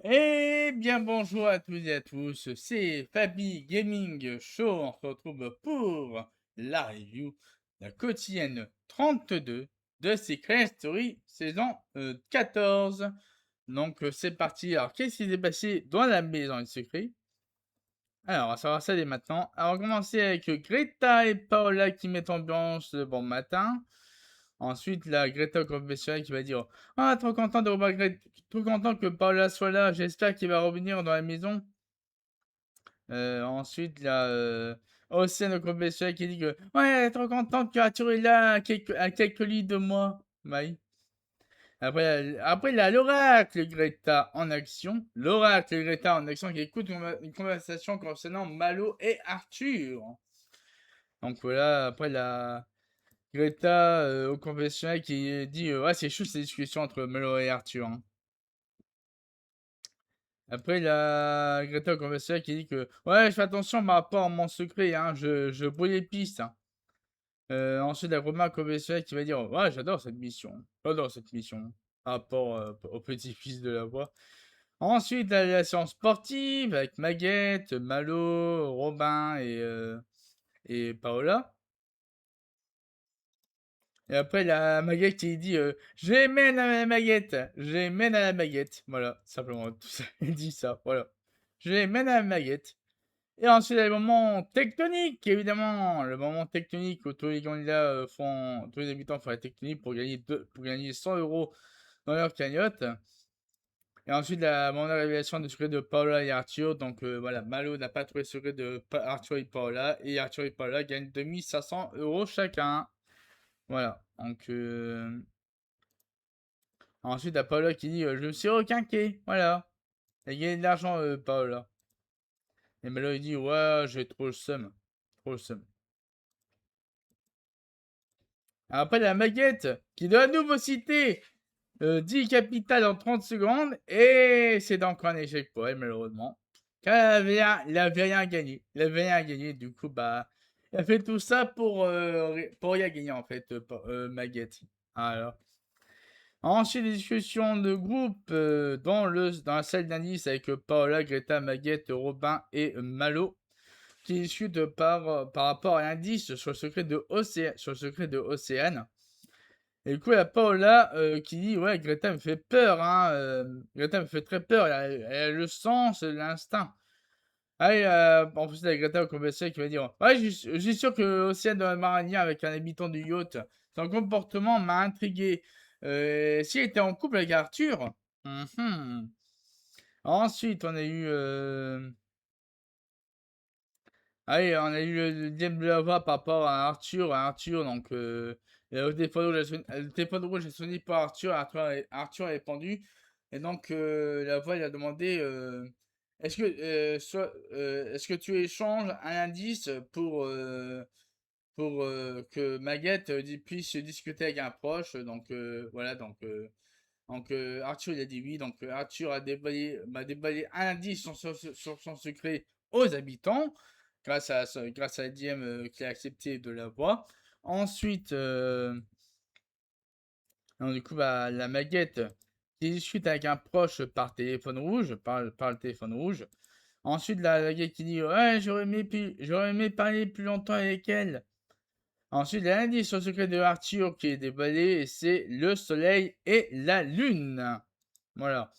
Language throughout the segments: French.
Eh bien bonjour à toutes et à tous, c'est Fabi Gaming Show, on se retrouve pour la review de la quotidienne 32 de Secret Story saison 14. Donc c'est parti, alors qu'est-ce qui s'est passé dans la maison du secret? Alors on va savoir ça dès maintenant. Alors on va commencer avec Greta et Paola qui mettent ambiance bon matin. Ensuite, la Greta confessionnelle qui va dire: Ah, trop content de revoir trop content que Paola soit là, j'espère qu'il va revenir dans la maison. Ensuite, la Océane au confessionnel qui dit que ouais, trop content que Arthur est là à quelques lits de moi. Bye. Après, il y a l'oracle Greta en action. L'oracle Greta en action qui écoute une conversation concernant Malo et Arthur. Donc voilà, après la Greta au confessionnal qui dit ouais, c'est chaud ces discussions entre Melo et Arthur, hein. Après, la Greta au confessionnal qui dit que ouais, je fais attention par rapport à mon secret, hein, je brûle les pistes, hein. Ensuite, la Romain confessionnal qui va dire ouais, j'adore cette mission, par rapport au petit-fils de la voix. Ensuite, la séance sportive avec Maguette, Malo, Robin et Paola. Et après, la Maguette qui dit je mène à la Maguette, je mène à la Maguette. Voilà, simplement, tout ça. Elle dit ça, voilà. Je mène à la Maguette. Et ensuite, il y a le moment tectonique, évidemment. Le moment tectonique où tous les candidats tous les habitants font la tectonique pour gagner 100 euros dans leur cagnotte. Et ensuite, la moment de révélation du secret de Paola et Arthur. Donc voilà, Malo n'a pas trouvé le secret de Arthur et Paola. Et Arthur et Paola gagnent 2500 euros chacun. Voilà. Donc, ensuite, à Paola qui dit je me suis requinqué. Voilà. Elle gagne de l'argent, Paola. Et Malo il dit ouais, j'ai trop le seum. Trop le seum. Après, la Maguette qui doit à nouveau citer 10 capitales en 30 secondes. Et c'est donc un échec pour elle, malheureusement. Car elle avait rien gagné. Elle avait rien gagné. Du coup, bah, elle a fait tout ça pour rien gagner, en fait, Maguette. Alors. Ensuite, des discussions de groupe dans la salle d'indice avec Paola, Greta, Maguette, Robin et Malo qui discutent par rapport à l'indice sur le secret de Océane. Et du coup, il y a Paola qui dit ouais, Greta me fait peur, hein, Greta me fait très peur, elle a le sens, l'instinct. Ah, et en plus, la Greta au conversation qui va dire ouais, j'ai sûr que Océane doit avoir un lien avec un habitant du yacht. Son comportement m'a intrigué. S'il était en couple avec Arthur. Mhm. Ensuite, on a eu. Allez, on a eu le DM de la voix par rapport à Arthur. Donc, le téléphone rouge est sonné par Arthur. Arthur a répondu. Et donc, la voix lui a demandé est-ce que tu échanges un indice pour que Maguette puisse discuter avec un proche. Donc, voilà. Donc, Arthur il a dit oui. Donc, Arthur m'a dévoilé un indice sur son secret aux habitants grâce à la DM qui a accepté de la voix. Ensuite, donc, du coup, bah, la Maguette qui discute avec un proche par téléphone rouge, par le téléphone rouge. Ensuite, la Maguette qui dit ouais, j'aurais aimé parler plus longtemps avec elle. Ensuite, l'indice sur le secret de Arthur qui est dévoilé, c'est le soleil et la lune. Voilà.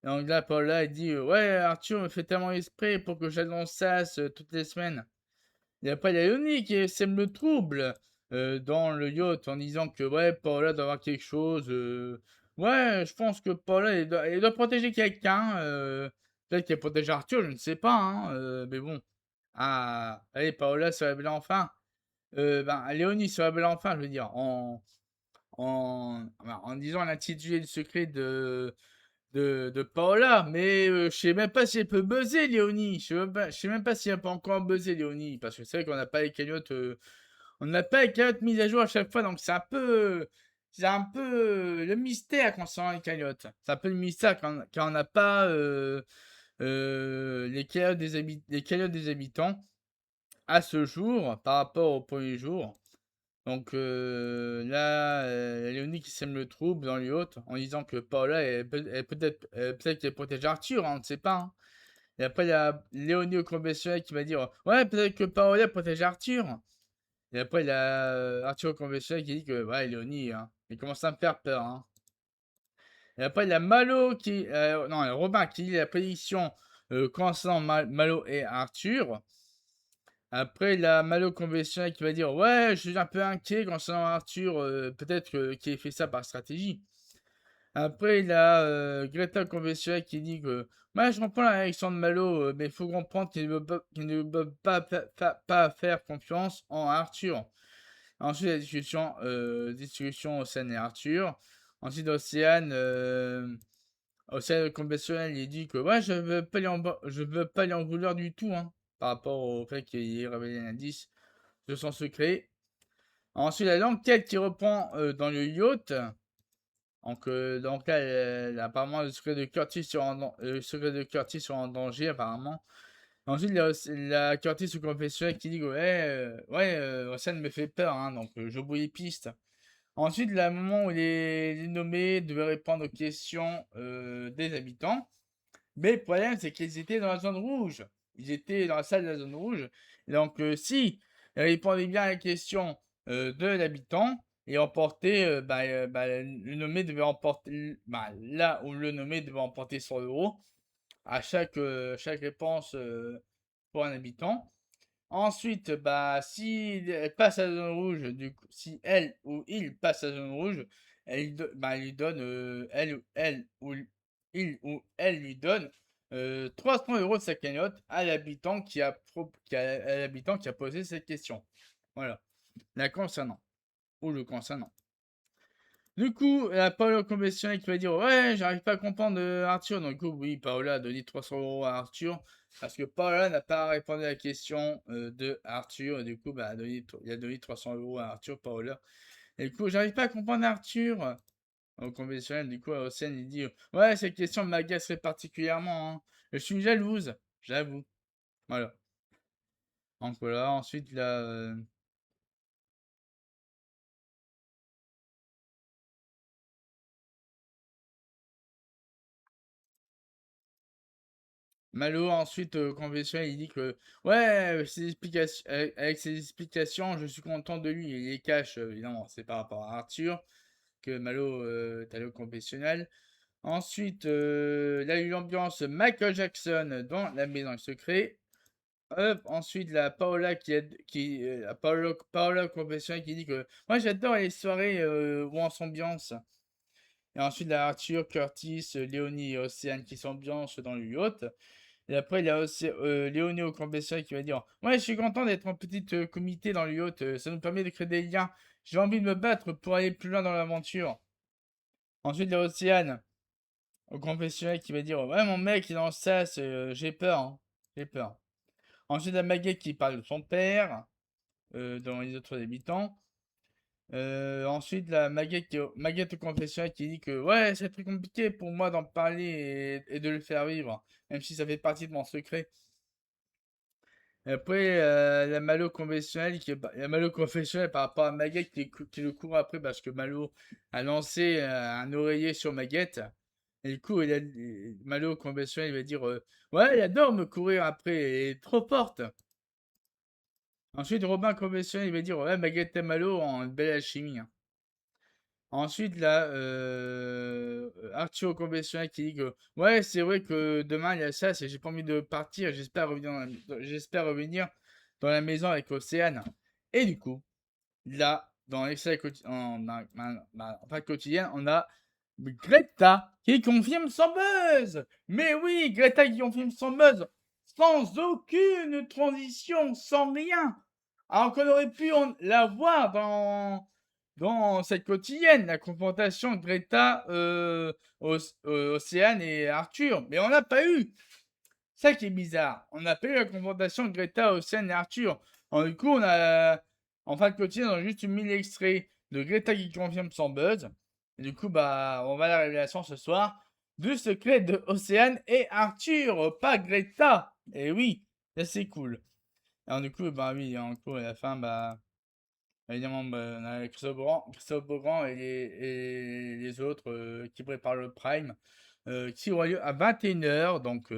Donc là, Paula elle dit ouais, Arthur me fait tellement esprit pour que j'annonce ça toutes les semaines. Et après, il y a Yoni qui sème le trouble dans le yacht en disant que ouais, Paula doit avoir quelque chose. Ouais, je pense que Paula elle doit protéger quelqu'un. Peut-être qu'elle protège Arthur, je ne sais pas, hein, mais bon. Ah, allez, Paola se révèle enfin. Léonie se révèle enfin, je veux dire, en disant l'intitulé du secret de Paola, mais je sais même pas si elle peut buzzer, Léonie. Je sais même pas si elle peut encore buzzer, Léonie, parce que c'est vrai qu'on n'a pas les cagnottes, on n'a pas les cagnottes mises à jour à chaque fois, donc c'est un peu le mystère concernant les cagnottes. C'est un peu le mystère quand on n'a pas les cagnottes des habitants à ce jour par rapport au premier jour. Donc là, Léonie qui sème le trouble dans les hautes en disant que Paola est peut-être qu'elle protège Arthur, hein, on ne sait pas, hein. Et après, il y a Léonie au confessionnal qui va dire ouais, peut-être que Paola protège Arthur. Et après, il y a Arthur au confessionnal qui dit que ouais, Léonie, hein, il commence à me faire peur, hein. Et après, il y a Malo qui. Non, il y a Robin qui lit la prédiction concernant Malo et Arthur. Après, il y a Malo conventionnel qui va dire ouais, je suis un peu inquiet concernant Arthur, peut-être qu'il ait fait ça par stratégie. Après, il y a Greta conventionnel qui dit que ouais, je comprends la réaction de Malo, mais il faut comprendre qu'il ne peut pas faire confiance en Arthur. Ensuite, la discussion Océane et Arthur. Ensuite, Océane conventionnel, il dit que ouais, je veux pas lui en vouloir du tout, hein, par rapport au fait qu'il ait révélé un indice de son secret. Ensuite, il y a l'enquête qui reprend dans le yacht. Donc, apparemment, le secret de Curtis sera en danger, apparemment. Ensuite, il y a la Curtis au confessionnel qui dit que Océane me fait peur, hein, donc je brouille les pistes. Ensuite, le moment où les nommés devaient répondre aux questions des habitants. Mais le problème, c'est qu'ils étaient dans la zone rouge. Ils étaient dans la salle de la zone rouge. Et donc, si ils répondaient bien à la question de l'habitant, et emporter, le nommé devait emporter, là où le nommé devait emporter 100 euros à chaque réponse pour un habitant. Ensuite, si elle passe à la zone rouge, du coup, si elle ou il passe à la zone rouge, elle lui donne, elle lui donne 300 euros de sa cagnotte à l'habitant à l'habitant qui a posé cette question. Voilà, la concernant, ou le concernant. Du coup, la Paola conventionnelle qui va dire ouais, j'arrive pas à comprendre Arthur. Donc, du coup, oui, Paola a donné 300 euros à Arthur parce que Paola n'a pas répondu à la question de Arthur. Et du coup, il a donné 300 euros à Arthur, Paola. Et du coup, j'arrive pas à comprendre Arthur. Au conventionnel, du coup, Océane, il dit ouais, cette question m'agacerait particulièrement, hein. Je suis jalouse, j'avoue. Voilà. Donc, voilà. Ensuite, là. Malo, ensuite, conventionnel, il dit que, ouais, avec ses explications, je suis content de lui. Il les cache, évidemment, c'est par rapport à Arthur, que Malo est allé au confessionnal. Ensuite, là, il y a eu l'ambiance Michael Jackson dans la maison secret. Hop, ensuite, la Paola Paola confessionnel qui dit que, moi, j'adore les soirées où on s'ambiance. Et ensuite, la Arthur, Curtis, Léonie et Océane qui s'ambiancent dans le yacht. Et après, il y a aussi Léonie au confessionnal qui va dire ouais, je suis content d'être en petit comité dans le yacht. Ça nous permet de créer des liens. J'ai envie de me battre pour aller plus loin dans l'aventure. Ensuite, il y a Océane au confessionnal qui va dire ouais, mon mec, il est dans ça, j'ai peur, hein. J'ai peur. Ensuite, il y a Maguette qui parle de son père dans les autres habitants. Ensuite, la Maguette au confessionnal qui dit que ouais, c'est très compliqué pour moi d'en parler et de le faire vivre, même si ça fait partie de mon secret. Et après, la Malo conventionnelle par rapport à Maguette qui le court après parce que Malo a lancé un oreiller sur Maguette. Et du coup, Malo conventionnel il va dire ouais, il adore me courir après, elle est trop forte. Ensuite, Robin conventionnel il va dire ouais, Maguette et Malo ont une belle alchimie, hein. Ensuite, là, Arthur conventionnel qui dit que ouais, c'est vrai que demain il y a ça, j'ai pas envie de partir, j'espère revenir dans la maison avec Océane. Et du coup, là, dans l'extrait quotidien, on a Greta qui confirme son buzz. Mais oui, Greta qui confirme son buzz sans aucune transition, sans rien. Alors qu'on aurait pu la voir dans cette quotidienne, la confrontation Greta, Océane et Arthur. Mais on n'a pas eu. Ça qui est bizarre. On n'a pas eu la confrontation Greta, Océane et Arthur. Alors, du coup, en fin de quotidien, on a juste mis l'extrait de Greta qui confirme son buzz. Et du coup, on va à la révélation ce soir du secret de Océane et Arthur, pas Greta. Et oui, ça c'est cool. Alors du coup, oui, en coup, à la fin, Évidemment, bah, on a Christophe Beaugrand et les autres qui préparent le Prime, qui aura lieu à 21h. Donc,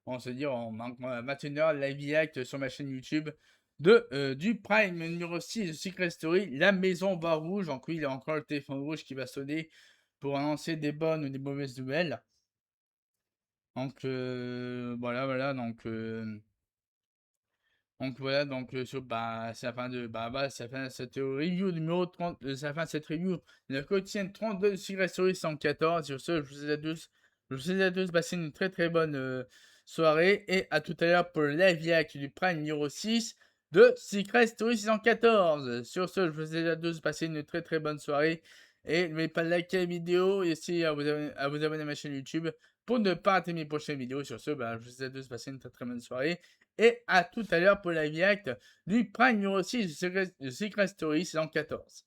on se dire, à 21h, live direct sur ma chaîne YouTube du Prime numéro 6 de Secret Story, La Maison Bar Rouge. Donc, oui, il y a encore le téléphone rouge qui va sonner pour annoncer des bonnes ou des mauvaises nouvelles. Donc, voilà, donc voilà, c'est la fin de, c'est la fin de cette review numéro 30, c'est la fin de cette review, la quotidienne 32 de Secret Story 114. Sur ce, je vous souhaite à tous passer une très très bonne soirée, et à tout à l'heure pour le live react du Prime numéro 6 de Secret Story 614. Sur ce, je vous souhaite à tous passer une très très bonne soirée, et n'oubliez pas de liker la vidéo et aussi à vous abonner à ma chaîne YouTube pour ne pas rater mes prochaines vidéos. Sur ce, je vous souhaite à tous passer une très très bonne soirée. Et à tout à l'heure pour la react du Prime numéro 6 de Secret Story saison 14.